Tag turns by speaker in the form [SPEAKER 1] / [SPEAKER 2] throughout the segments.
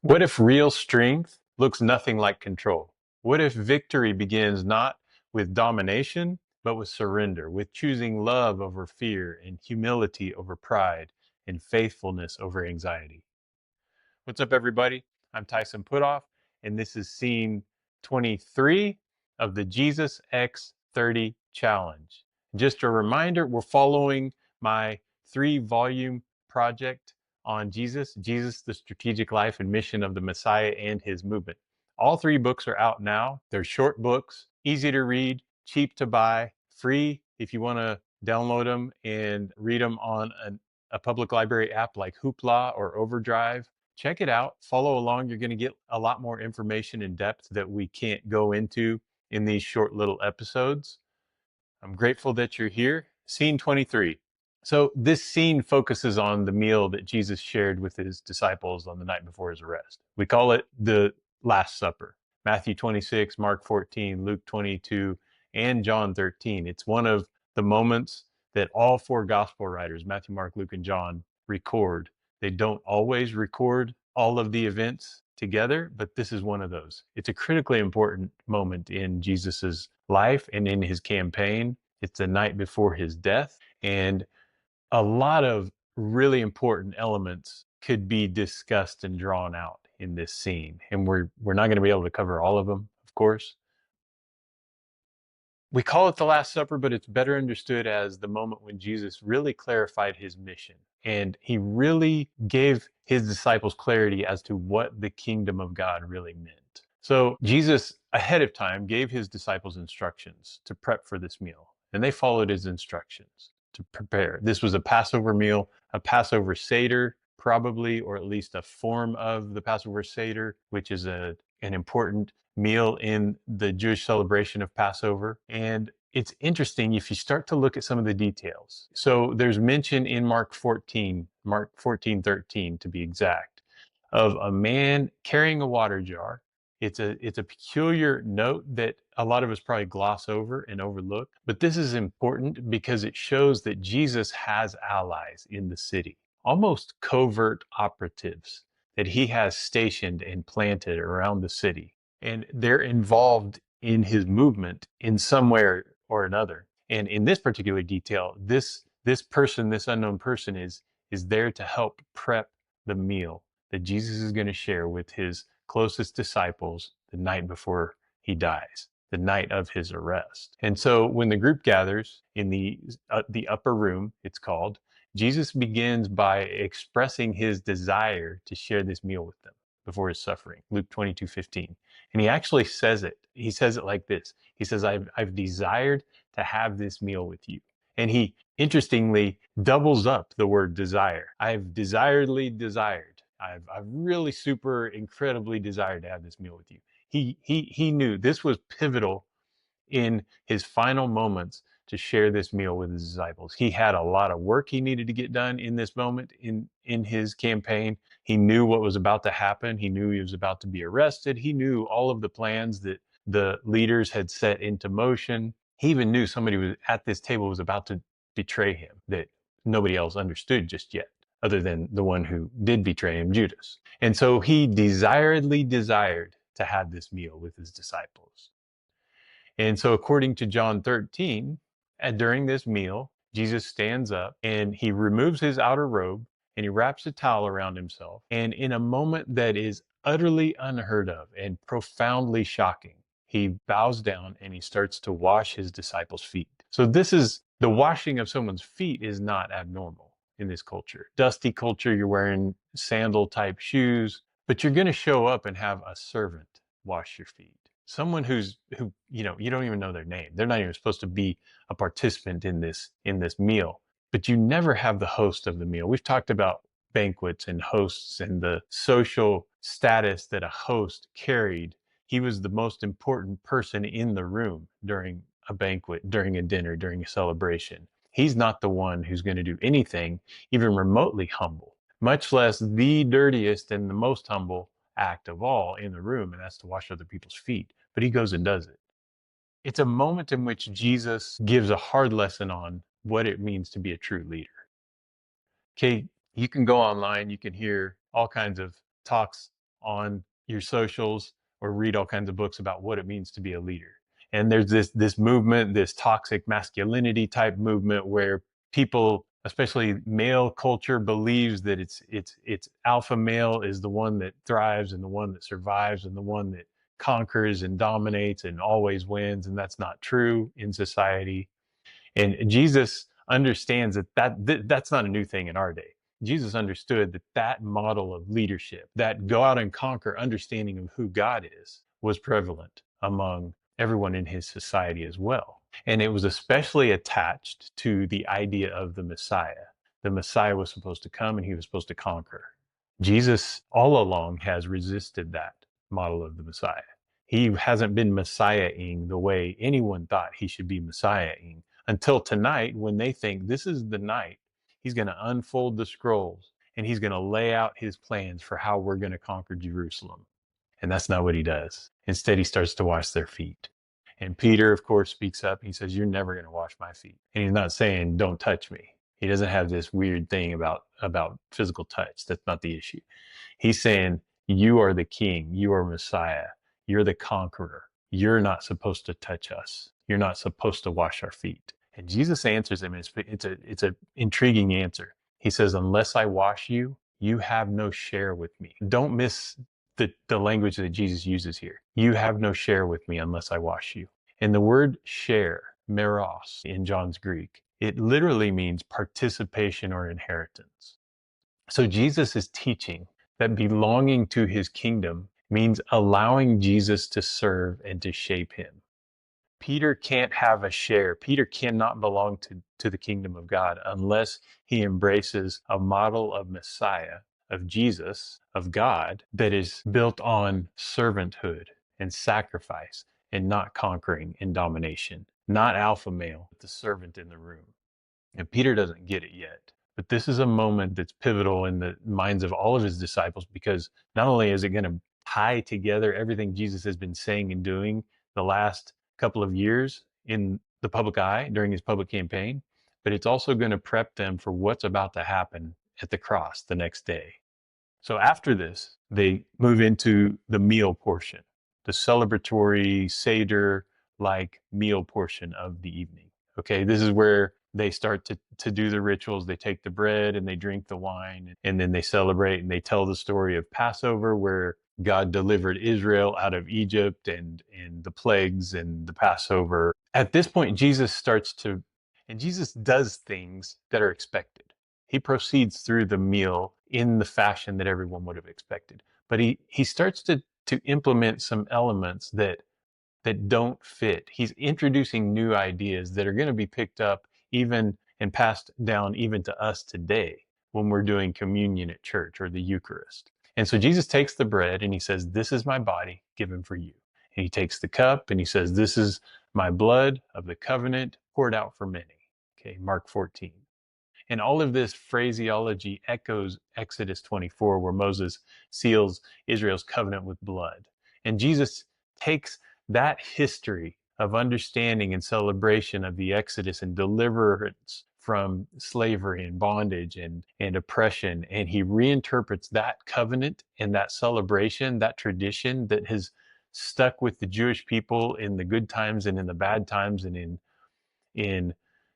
[SPEAKER 1] What if real strength looks nothing like control? What if victory begins not with domination, but with surrender, with choosing love over fear and humility over pride and faithfulness over anxiety? What's up, everybody? I'm Tyson Putoff, and this is scene 23 of the Jesus X30 challenge. Just a reminder, we're following my 3-volume project on Jesus, the strategic life and mission of the Messiah and his movement. All 3 books are out now. They're short books, easy to read, cheap to buy, free if you want to download them and read them on a public library app like Hoopla or Overdrive. Check it out, follow along. You're going to get a lot more information in depth that we can't go into in these short little episodes. I'm grateful that you're here. Scene 23. So this scene focuses on the meal that Jesus shared with his disciples on the night before his arrest. We call it the Last Supper. Matthew 26, Mark 14, Luke 22, and John 13. It's one of the moments that all 4 gospel writers, Matthew, Mark, Luke, and John, record. They don't always record all of the events together, but this is one of those. It's a critically important moment in Jesus's life and in his campaign. It's the night before his death, and a lot of really important elements could be discussed and drawn out in this scene. And we're not going to be able to cover all of them, of course. We call it the Last Supper, but it's better understood as the moment when Jesus really clarified his mission. And he really gave his disciples clarity as to what the kingdom of God really meant. So Jesus, ahead of time, gave his disciples instructions to prep for this meal. And they followed his instructions to prepare. This was a Passover meal, a Passover Seder, probably, or at least a form of the Passover Seder, which is an important meal in the Jewish celebration of Passover. And it's interesting if you start to look at some of the details. So there's mention in Mark 14:13 to be exact, of a man carrying a water jar. It's a peculiar note that a lot of us probably gloss over and overlook, but this is important because it shows that Jesus has allies in the city, almost covert operatives that he has stationed and planted around the city, and they're involved in his movement in some way or another. And in this particular detail, this person, this unknown person, is there to help prep the meal that Jesus is going to share with his closest disciples the night before he dies, the night of his arrest. And so when the group gathers in the upper room, it's called, Jesus begins by expressing his desire to share this meal with them before his suffering. Luke 22:15. And he actually says it. He says it like this. He says, I've desired to have this meal with you. And he interestingly doubles up the word desire. I've desiredly desired. I've really super incredibly desired to have this meal with you. He knew this was pivotal in his final moments to share this meal with his disciples. He had a lot of work he needed to get done in this moment in his campaign. He knew what was about to happen. He knew he was about to be arrested. He knew all of the plans that the leaders had set into motion. He even knew somebody was at this table was about to betray him that nobody else understood just yet, other than the one who did betray him, Judas. And so he desiredly desired to have this meal with his disciples. And so, according to John 13, during this meal, Jesus stands up and he removes his outer robe and he wraps a towel around himself. And in a moment that is utterly unheard of and profoundly shocking, he bows down and he starts to wash his disciples' feet. So, this is the washing of someone's feet is not abnormal in this culture. Dusty culture, you're wearing sandal type shoes, but you're going to show up and have a servant wash your feet. Someone who you don't even know their name. They're not even supposed to be a participant in this meal, but you never have the host of the meal. We've talked about banquets and hosts and the social status that a host carried. He was the most important person in the room during a banquet, during a dinner, during a celebration. He's not the one who's going to do anything even remotely humble, much less the dirtiest and the most humble act of all in the room, and that's to wash other people's feet. But he goes and does it. It's a moment in which Jesus gives a hard lesson on what it means to be a true leader. Okay, you can go online, you can hear all kinds of talks on your socials or read all kinds of books about what it means to be a leader. And there's this movement, this toxic masculinity type movement where people, especially male culture, believes that it's alpha male is the one that thrives and the one that survives and the one that conquers and dominates and always wins, and that's not true in society. And Jesus understands that's not a new thing in our day. Jesus understood that that model of leadership, that go out and conquer understanding of who God is, was prevalent among everyone in his society as well. And it was especially attached to the idea of the Messiah. The Messiah was supposed to come and he was supposed to conquer. Jesus all along has resisted that model of the Messiah. He hasn't been Messiah-ing the way anyone thought he should be Messiah-ing until tonight, when they think this is the night he's going to unfold the scrolls and he's going to lay out his plans for how we're going to conquer Jerusalem. And that's not what he does. Instead, he starts to wash their feet. And Peter, of course, speaks up. He says, "You're never going to wash my feet." And he's not saying, "Don't touch me." He doesn't have this weird thing about physical touch. That's not the issue. He's saying, "You are the king. You are Messiah. You're the conqueror. You're not supposed to touch us. You're not supposed to wash our feet." And Jesus answers him. It's a intriguing answer. He says, "Unless I wash you, you have no share with me." Don't miss the language that Jesus uses here. You have no share with me unless I wash you. And the word share, meros, in John's Greek, it literally means participation or inheritance. So Jesus is teaching that belonging to his kingdom means allowing Jesus to serve and to shape him. Peter can't have a share. Peter cannot belong to the kingdom of God unless he embraces a model of Messiah, of Jesus, of God, that is built on servanthood and sacrifice and not conquering and domination, not alpha male, the servant in the room. And Peter doesn't get it yet. But this is a moment that's pivotal in the minds of all of his disciples, because not only is it going to tie together everything Jesus has been saying and doing the last couple of years in the public eye during his public campaign, but it's also going to prep them for what's about to happen at the cross the next day. So after this, they move into the meal portion, the celebratory Seder like meal portion of the evening. Okay, this is where they start to do the rituals. They take the bread and they drink the wine, and then they celebrate and they tell the story of Passover, where God delivered Israel out of Egypt and the plagues and the Passover. At this point, Jesus does things that are expected. He proceeds through the meal in the fashion that everyone would have expected. But he starts to implement some elements that don't fit. He's introducing new ideas that are going to be picked up even and passed down even to us today when we're doing communion at church or the Eucharist. And so Jesus takes the bread and he says, "This is my body given for you." And he takes the cup and he says, "This is my blood of the covenant poured out for many." Okay, Mark 14. And all of this phraseology echoes Exodus 24, where Moses seals Israel's covenant with blood. And Jesus takes that history of understanding and celebration of the Exodus and deliverance from slavery and bondage and oppression, and he reinterprets that covenant and that celebration, that tradition that has stuck with the Jewish people in the good times and in the bad times and in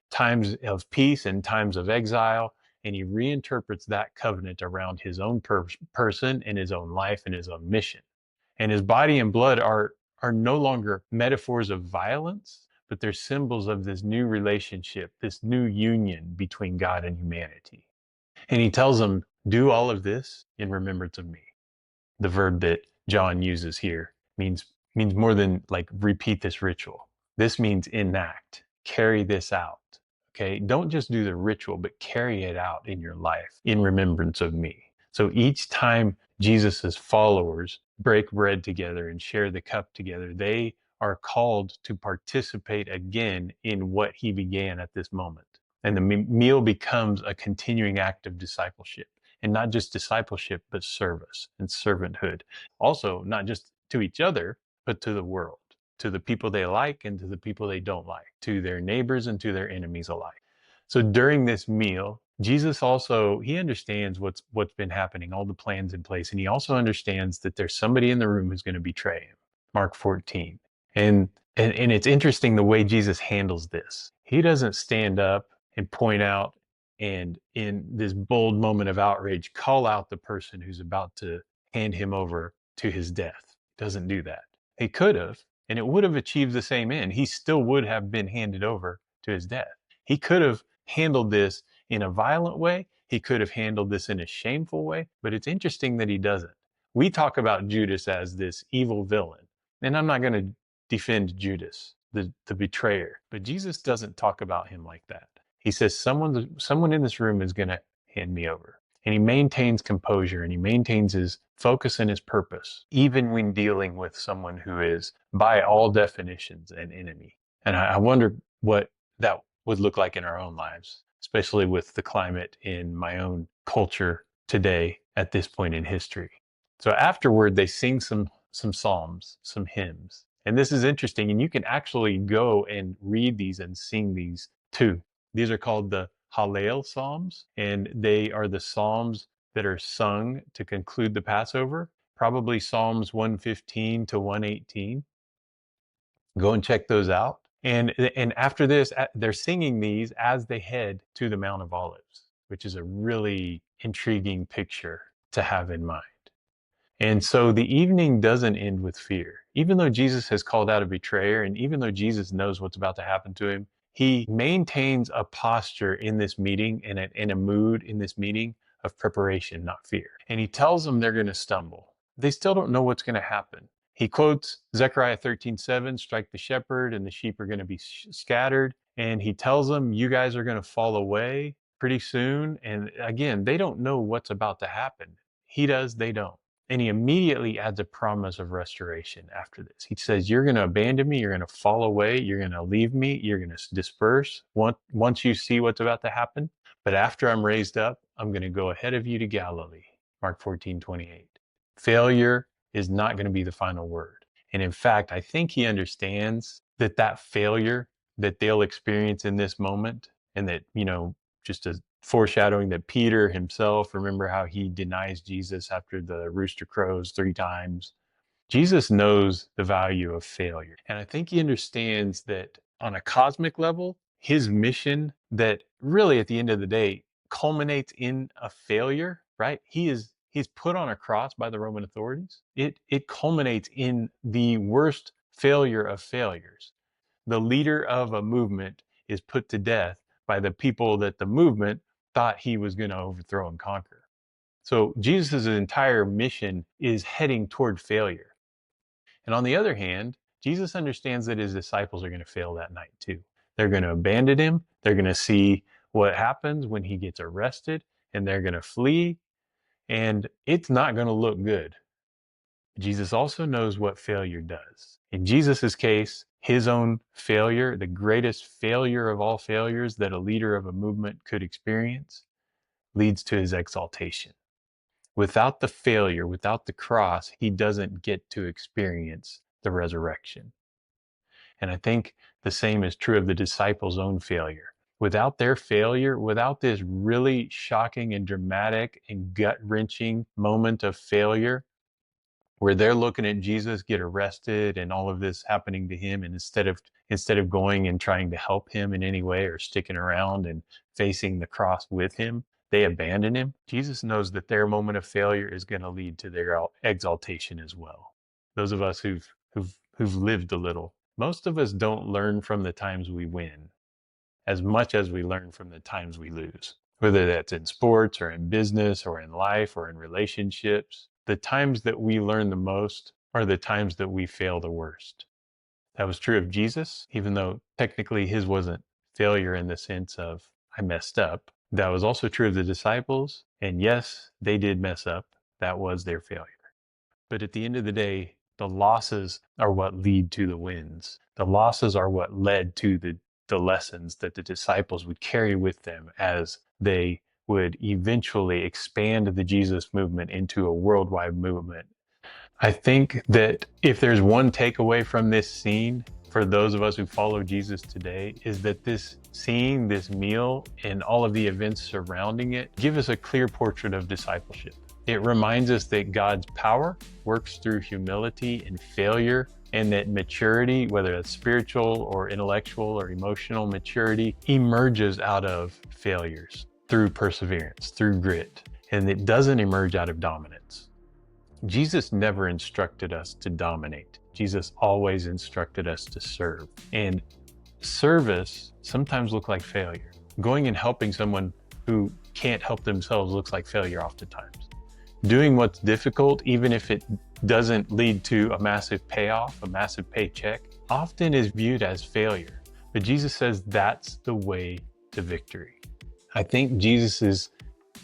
[SPEAKER 1] times of peace and times of exile, and he reinterprets that covenant around his own person and his own life and his own mission. And his body and blood are no longer metaphors of violence, but they're symbols of this new relationship, this new union between God and humanity. And he tells them, "Do all of this in remembrance of me." The verb that John uses here means more than like repeat this ritual. This means enact, carry this out. Okay, don't just do the ritual, but carry it out in your life in remembrance of me. So each time Jesus's followers break bread together and share the cup together, they are called to participate again in what he began at this moment. And the meal becomes a continuing act of discipleship, and not just discipleship, but service and servanthood. Also, not just to each other, but to the world, to the people they like and to the people they don't like, to their neighbors and to their enemies alike. So during this meal, Jesus also, he understands what's been happening, all the plans in place, and he also understands that there's somebody in the room who's going to betray him. Mark 14. And it's interesting the way Jesus handles this. He doesn't stand up and point out and in this bold moment of outrage call out the person who's about to hand him over to his death. Doesn't do that. He could have, and it would have achieved the same end. He still would have been handed over to his death. He could have handled this in a violent way. He could have handled this in a shameful way, but it's interesting that he doesn't. We talk about Judas as this evil villain, and I'm not going to defend Judas, the betrayer, but Jesus doesn't talk about him like that. He says, someone in this room is going to hand me over. And he maintains composure and he maintains his focus and his purpose, even when dealing with someone who is, by all definitions, an enemy. And I wonder what that would look like in our own lives, especially with the climate in my own culture today at this point in history. So afterward, they sing some psalms, some hymns. And this is interesting. And you can actually go and read these and sing these too. These are called the Hallel Psalms, and they are the Psalms that are sung to conclude the Passover, probably Psalms 115 to 118. Go and check those out. And after this, they're singing these as they head to the Mount of Olives, which is a really intriguing picture to have in mind. And so the evening doesn't end with fear. Even though Jesus has called out a betrayer, and even though Jesus knows what's about to happen to him, he maintains a posture in this meeting and in a mood in this meeting of preparation, not fear. And he tells them they're going to stumble. They still don't know what's going to happen. He quotes Zechariah 13:7, strike the shepherd and the sheep are going to be scattered. And he tells them, you guys are going to fall away pretty soon. And again, they don't know what's about to happen. He does, they don't. And he immediately adds a promise of restoration after this. He says, you're going to abandon me, you're going to fall away, you're going to leave me, you're going to disperse once you see what's about to happen. But after I'm raised up, I'm going to go ahead of you to Galilee. Mark 14:28. Failure is not going to be the final word. And in fact, I think he understands that failure that they'll experience in this moment, and that, just a foreshadowing that Peter himself, remember how he denies Jesus after the rooster crows 3 times. Jesus knows the value of failure. And I think he understands that on a cosmic level, his mission that really at the end of the day culminates in a failure, right? He's put on a cross by the Roman authorities. It culminates in the worst failure of failures. The leader of a movement is put to death by the people that the movement thought he was going to overthrow and conquer. So Jesus' entire mission is heading toward failure. And on the other hand, Jesus understands that his disciples are going to fail that night too. They're going to abandon him. They're going to see what happens when he gets arrested, and they're going to flee, and it's not going to look good. Jesus also knows what failure does. In Jesus's case, his own failure, the greatest failure of all failures that a leader of a movement could experience, leads to his exaltation. Without the failure, without the cross, he doesn't get to experience the resurrection. And I think the same is true of the disciples' own failure. Without their failure, without this really shocking and dramatic and gut-wrenching moment of failure, where they're looking at Jesus get arrested and all of this happening to him, and instead of going and trying to help him in any way or sticking around and facing the cross with him, they abandon him. Jesus knows that their moment of failure is going to lead to their exaltation as well. Those of us who've lived a little, most of us don't learn from the times we win as much as we learn from the times we lose, whether that's in sports or in business or in life or in relationships. The times that we learn the most are the times that we fail the worst. That was true of Jesus, even though technically his wasn't failure in the sense of, I messed up. That was also true of the disciples. And yes, they did mess up. That was their failure. But at the end of the day, the losses are what lead to the wins. The losses are what led to the lessons that the disciples would carry with them as they would eventually expand the Jesus movement into a worldwide movement. I think that if there's one takeaway from this scene, for those of us who follow Jesus today is that seeing this meal and all of the events surrounding it give us a clear portrait of discipleship. It reminds us that God's power works through humility and failure, and that maturity, whether it's spiritual or intellectual or emotional maturity, emerges out of failures through perseverance, through grit, and it doesn't emerge out of dominance. Jesus never instructed us to dominate. Jesus always instructed us to serve. And service sometimes looks like failure. Going and helping someone who can't help themselves looks like failure oftentimes. Doing what's difficult, even if it doesn't lead to a massive payoff, a massive paycheck, often is viewed as failure. But Jesus says that's the way to victory. I think Jesus is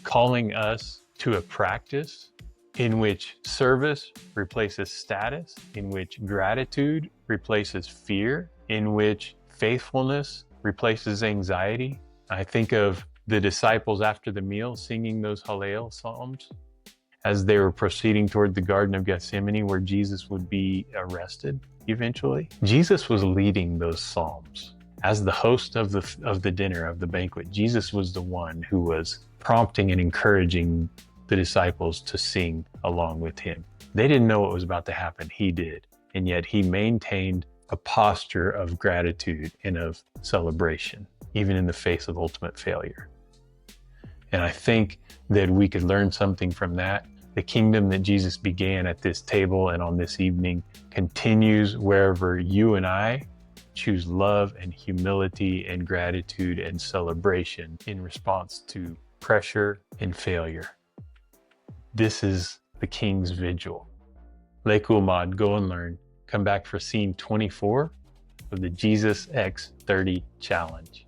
[SPEAKER 1] calling us to a practice in which service replaces status, in which gratitude replaces fear, in which faithfulness replaces anxiety. I think of the disciples after the meal singing those Hallel psalms as they were proceeding toward the Garden of Gethsemane, where Jesus would be arrested eventually. Jesus was leading those psalms. As the host of the dinner, of the banquet, Jesus was the one who was prompting and encouraging the disciples to sing along with him. They didn't know what was about to happen. He did. And yet he maintained a posture of gratitude and of celebration, even in the face of ultimate failure. And I think that we could learn something from that. The kingdom that Jesus began at this table and on this evening continues wherever you and I choose love and humility and gratitude and celebration in response to pressure and failure. This is the King's Vigil. Lekulmad, go and learn. Come back for scene 24 of the JesusX30 challenge.